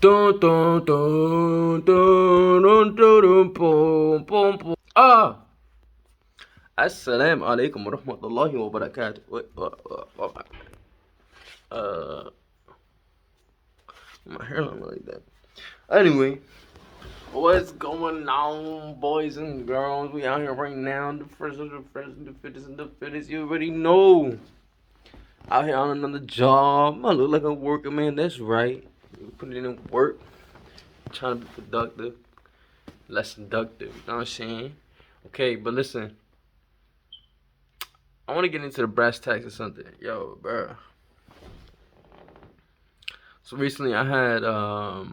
Dun, dun, dun, dun, dun, dun, dun, boom, boom, boom. Assalamu alaikum wa rahmatullahi wa barakatuh. Uh, my hairline like that. Anyway, what's going on, boys and girls? We out here right now. The first of the first, the fittest, and the fittest. You already know. Out here on another job. I look like a worker, man. That's right. Put it in work. Trying to be productive. Less seductive. You know what I'm saying? Okay, but listen. I want to get into the brass tacks or something. Yo, bro. So recently I had a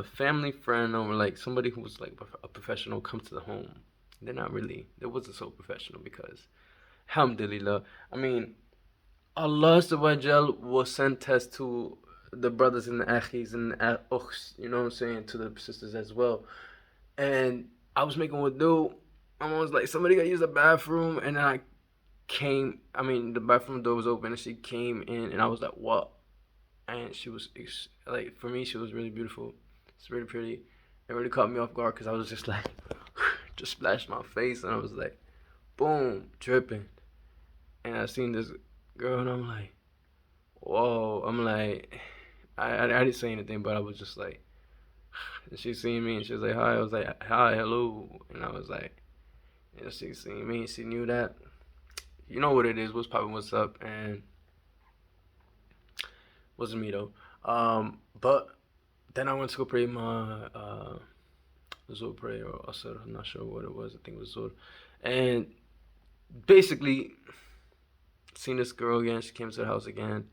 family friend over, like somebody who was like a professional, come to the home. They're not really. They wasn't so professional because, alhamdulillah. I mean, Allah Subhanahu will send tests to the brothers and the akhis and the ukhs, you know what I'm saying, to the sisters as well. And I was making wudu. I was like, somebody got to use the bathroom, and then I mean, the bathroom door was open, and she came in, and I was like, what? And she was, like, for me, she was really beautiful. It's really pretty. It really caught me off guard because I was just like, just splashed my face, and I was like, boom, dripping. And I seen this girl, and I'm like, whoa. I'm like, I didn't say anything, but I was just like, and she seen me, and she was like, hi. I was like, hi, hello. And I was like, and she seen me, she knew that. You know what it is, what's poppin', what's up, and wasn't me though. But then I went to go pray my Zohr prayer or Asr. I'm not sure what it was. I think it was Zohr. And basically, seen this girl again. She came to the house again,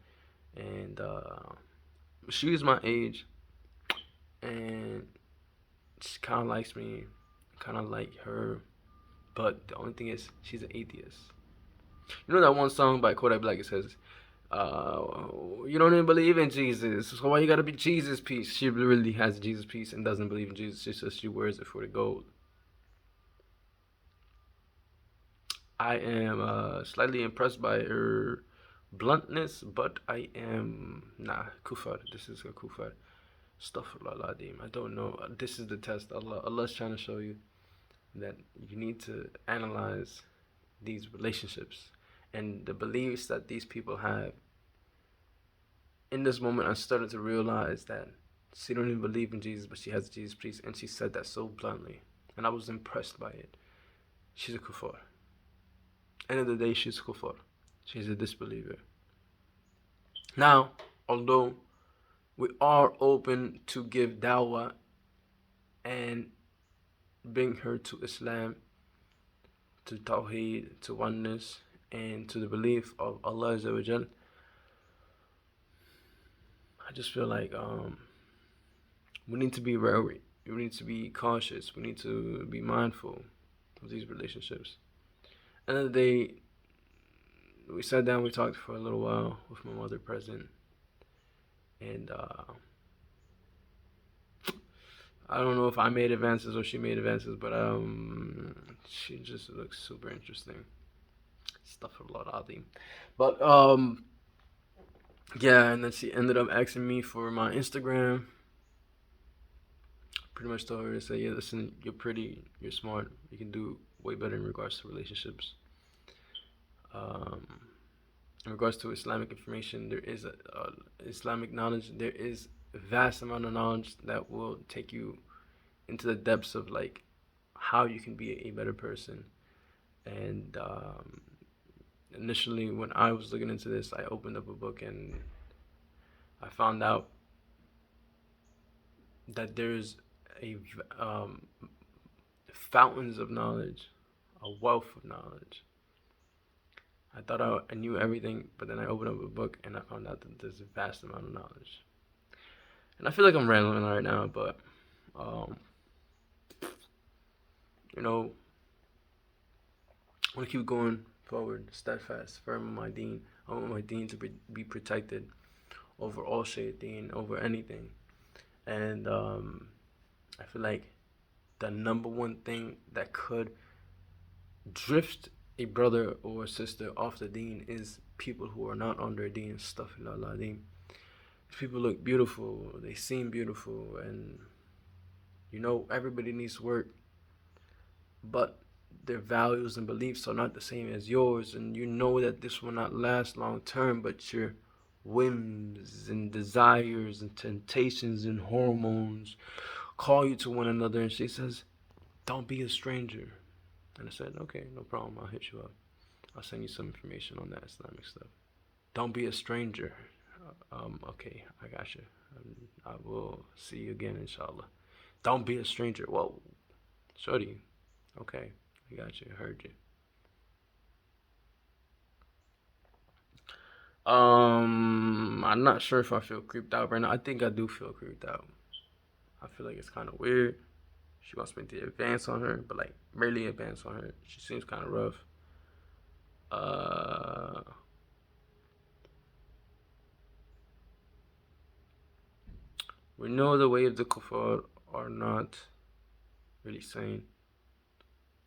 and she was my age, and she kind of likes me, kind of like her. But the only thing is, she's an atheist. You know that one song by Kodak Black? It says, you don't even believe in Jesus, so why you gotta be Jesus piece? She really has Jesus piece and doesn't believe in Jesus. She says she wears it for the gold. I am slightly impressed by her bluntness, but I am kufar. This is a kufar. Astaghfirullah adim. I don't know. This is the test. Allah's trying to show you that you need to analyze these relationships and the beliefs that these people have. In this moment, I started to realize that she don't even believe in Jesus, but she has Jesus priest, and she said that so bluntly, and I was impressed by it. She's a kuffar. End of the day, she's a kuffar. She's a disbeliever. Now, although we are open to give dawah and bring her to Islam, to Tawheed, to oneness, and to the belief of Allah Azza wa Jal, I just feel like we need to be wary. We need to be cautious. We need to be mindful of these relationships. End of the day, we sat down, we talked for a little while with my mother present, and I don't know if I made advances or she made advances, but she just looks super interesting. Stuff a lot of but yeah, and then she ended up asking me for my Instagram. Pretty much told her to say, yeah, listen, you're pretty, you're smart, you can do way better in regards to relationships. Um, in regards to Islamic information, there is a Islamic knowledge. There is a vast amount of knowledge that will take you into the depths of like how you can be a better person. And initially, when I was looking into this, I opened up a book and I found out that there's a fountains of knowledge, a wealth of knowledge. I thought I knew everything, but then I opened up a book and I found out that there's a vast amount of knowledge. And I feel like I'm rambling right now, but um, you know, I want to keep going forward, steadfast, firm on my deen. I want my deen to be protected over all shaitan, over anything. And I feel like the number one thing that could drift a brother or a sister off the deen is people who are not on their deen. Astaghfirullah. People look beautiful, they seem beautiful, and everybody needs work, but their values and beliefs are not the same as yours, and you know that this will not last long term, but your whims and desires and temptations and hormones call you to one another. And she says, don't be a stranger. And I said, okay, no problem, I'll hit you up. I'll send you some information on that Islamic stuff. Don't be a stranger. Okay, I got you. I will see you again, inshallah. Don't be a stranger. Whoa, shorty. Okay, I got you. I heard you. I'm not sure if I feel creeped out right now. I think I do feel creeped out. I feel like it's kind of weird. She wants me to advance on her, but like really advance on her. She seems kind of rough. Uh, we know the way of the kuffar are not really sane.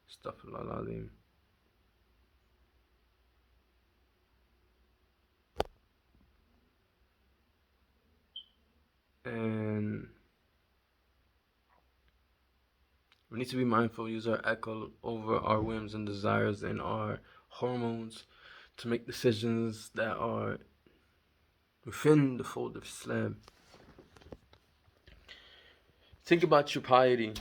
Astaghfirullah. And we need to be mindful, use our akal over our whims and desires and our hormones to make decisions that are within the fold of Islam. Think about your piety.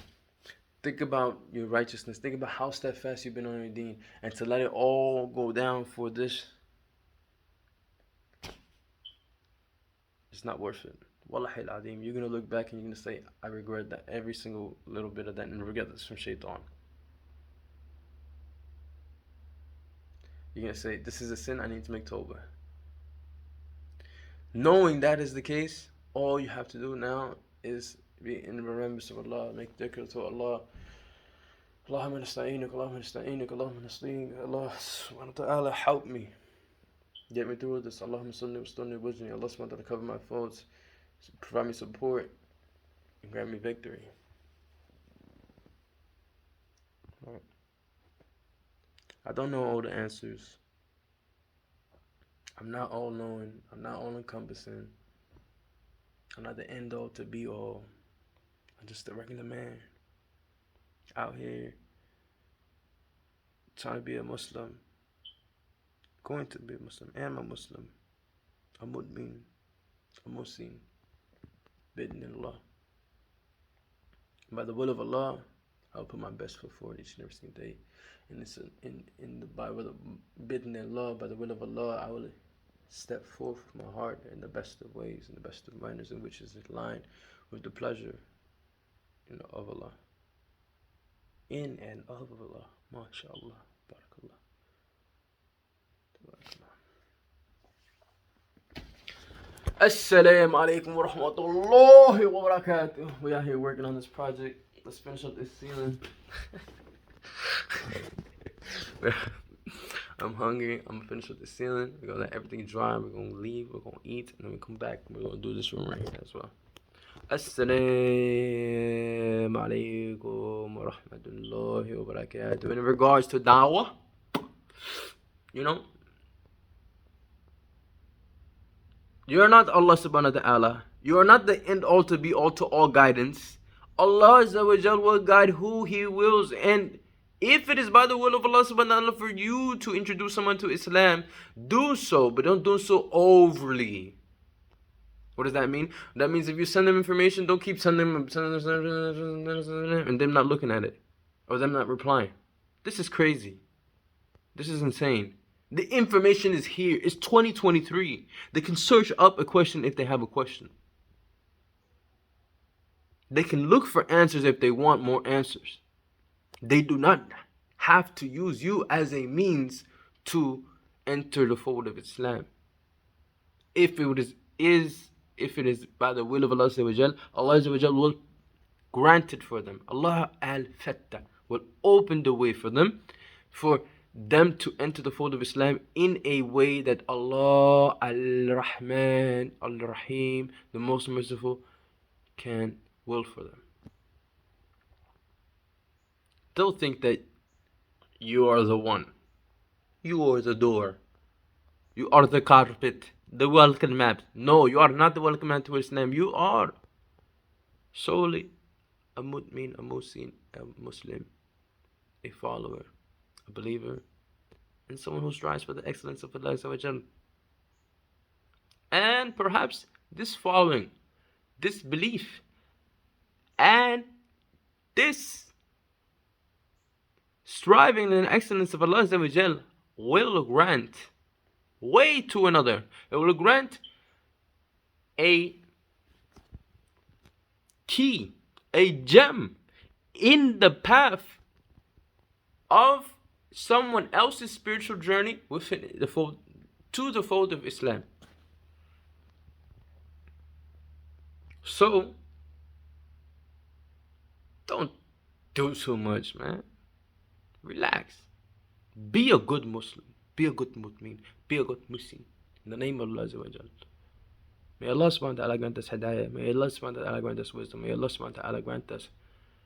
Think about your righteousness. Think about how steadfast you've been on your deen. And to let it all go down for this, it's not worth it. Wallahi al-Adim. You're going to look back and you're going to say, I regret that. Every single little bit of that. And regret this from shaitan. You're going to say, this is a sin, I need to make tawbah. Knowing that is the case, all you have to do now is be in remembrance of Allah, make dhikr to Allah. Allahumma nasta'inuk, Allahumma nasta'inuk, Allahumma nasta'inuk, Allah subhanahu wa ta'ala, help me. Get me through this. Allahumma salli wa sallim wa sallim. Allah subhanahu wa ta'ala, cover my faults, provide me support, and grant me victory. Right. I don't know all the answers. I'm not all knowing. I'm not all encompassing. I'm not the end all to be all. I'm just a regular man out here trying to be a Muslim, going to be a Muslim, am a Muslim, a Mudmin, a Muslim, bidden in Allah. By the will of Allah, I'll put my best foot forward each and every single day. And it's in the Bible, bidden in Allah, by the will of Allah, I will step forth with my heart in the best of ways, in the best of manners, in which is in line with the pleasure, of Allah. In and of Allah. MashaAllah. Barakallah. Assalamu alaikum wa rahmatullahi wa barakatuh. We out here working on this project. Let's finish up this ceiling. I'm hungry. I'm gonna finish up the ceiling. We're gonna let everything dry. We're gonna leave. We're gonna eat, and then we come back. We're gonna do this room right here as well. Assalamu alaikum wa rahmatullahi wa barakatuh. In regards to dawah, you're not Allah subhanahu wa ta'ala. You are not the end all to be all to all guidance. Allah Azza wa Jal will guide who He wills, and if it is by the will of Allah subhanahu wa ta'ala for you to introduce someone to Islam, do so, but don't do so overly. What does that mean? That means if you send them information, don't keep sending them and them not looking at it, or them not replying. This is crazy. This is insane. The information is here. It's 2023. They can search up a question if they have a question. They can look for answers if they want more answers. They do not have to use you as a means to enter the fold of Islam. If it is by the will of Allah Azza wa Jal, Allah Azza wa Jal will grant it for them. Allah al-Fattah will open the way for them to enter the fold of Islam in a way that Allah al-Rahman, al-Rahim, the most merciful, can will for them. Don't think that you are the one. You are the door. You are the carpet the welcome mat. No, you are not the welcome mat to Islam. You are solely a mu'min, a musin, a Muslim, a follower, a believer, and someone who strives for the excellence of Allah Azza wa Jal. And perhaps this following, this belief, and this striving in the excellence of Allah Azza wa Jal will grant way to another. It will grant a key, a gem in the path of someone else's spiritual journey within the fold, to the fold of Islam. So don't do too much, man. Relax. Be a good Muslim. Be a good mu'min. Be a good Muslim. In the name of Allah Azza wa Jal. May Allah subhanahu wa ta'ala grant us hidayah. May Allah subhanahu wa ta'ala grant us wisdom. May Allah subhanahu wa ta'ala grant us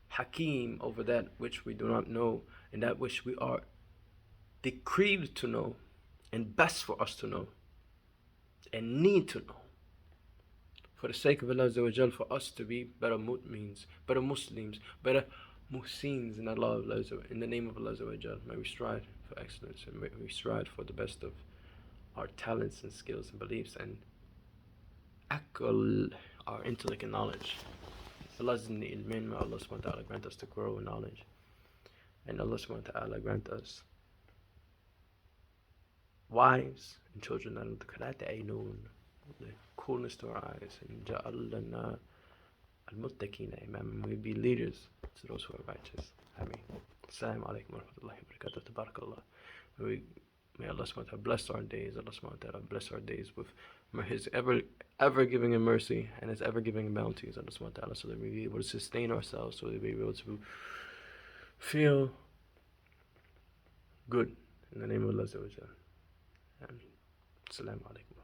hakim over that which we do not know and that which we are decreed to know and best for us to know and need to know. For the sake of Allah Azza wa Jal, for us to be better mu'mins, better Muslims, better muhsins in Allah, in the name of Allah Azza wa Jal. May we strive for excellence and may we strive for the best of our talents and skills and beliefs and akal, our intellect and knowledge. Allah ilmin, may Allah subhanahu wa ta'ala grant us to grow in knowledge. And Allah subhanahu wa ta'ala grant us wives and children that are the coolness to our eyes. And ja'alna al-muttaqina imam. We be leaders to those who are righteous. Ameen. Assalamu alaikum wa rahmatullahi wa barakatuh. Tabarakallah. May Allah subhanahu wa ta'ala bless our days. Allah subhanahu wa ta'ala bless our days with His ever giving in mercy and His ever giving in bounties. Allah subhanahu wa ta'ala, so that we be able to sustain ourselves, so that we be able to feel good in the name of Allah. Ameen. Assalamu alaikum.